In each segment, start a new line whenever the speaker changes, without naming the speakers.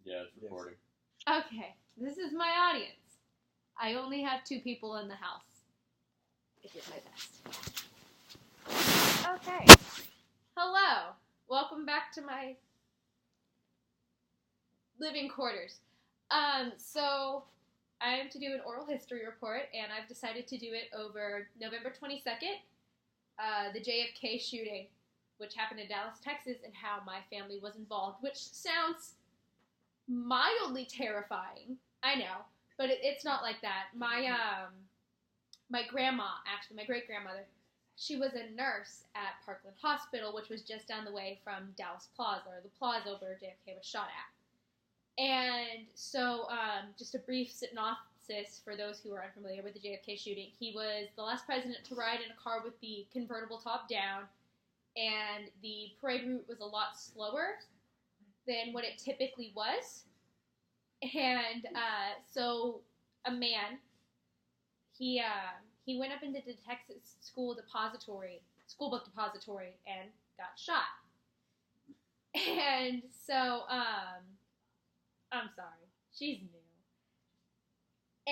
Yeah, it's recording.
Okay, this is my audience. I only have 2 people in the house. I did my best. Okay. Hello. Welcome back to my living quarters. So I am to do an oral history report, and I've decided to do it over November 22nd, the JFK shooting, which happened in Dallas, Texas, and how my family was involved, which sounds mildly terrifying. I know, but it's not like that. My grandma, actually, my great-grandmother, she was a nurse at Parkland Hospital, which was just down the way from Dallas Plaza, or the plaza where JFK was shot at. And so, just a brief synopsis for those who are unfamiliar with the JFK shooting. He was the last president to ride in a car with the convertible top down, and the parade route was a lot slower than what it typically was. And so a man, he went up into the Texas school book depository, and got shot. And so, I'm sorry, she's new.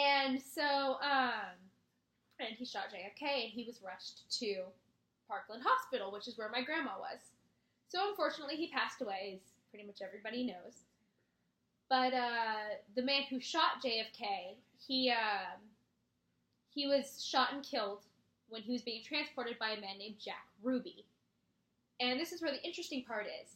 And so, and he shot JFK, and he was rushed to Parkland Hospital, which is where my grandma was. So unfortunately, he passed away, as pretty much everybody knows. But the man who shot JFK, he was shot and killed when he was being transported by a man named Jack Ruby. And this is where the interesting part is.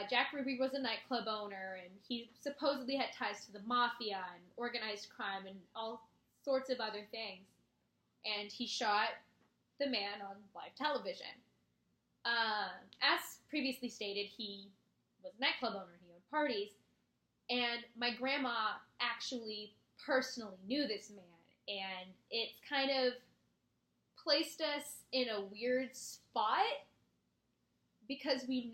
Jack Ruby was a nightclub owner, and he supposedly had ties to the mafia and organized crime and all sorts of other things. And he shot the man on live television. As previously stated, he was a nightclub owner. He owned parties. And my grandma actually personally knew this man. And it's kind of placed us in a weird spot because we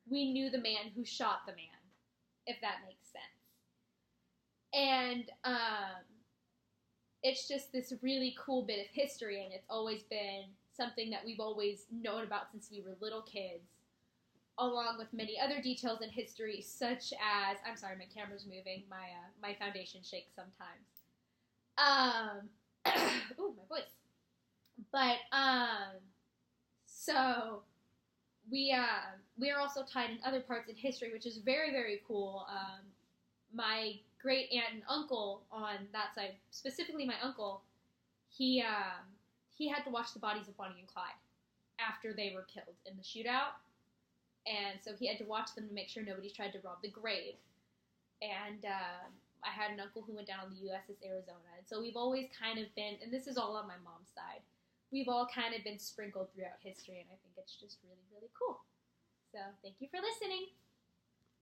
knew the man who shot the man, if that makes sense. And it's just this really cool bit of history, and it's always been something that we've always known about since we were little kids, along with many other details in history, such as, I'm sorry, my camera's moving, my foundation shakes sometimes. Ooh, my voice. But, so, we are also tied in other parts in history, which is very, very cool. My great aunt and uncle on that side, specifically my uncle, he had to watch the bodies of Bonnie and Clyde after they were killed in the shootout. And so he had to watch them to make sure nobody tried to rob the grave. And, I had an uncle who went down on the USS Arizona. And so we've always kind of been, and this is all on my mom's side, we've all kind of been sprinkled throughout history, and I think it's just really, really cool. So thank you for listening.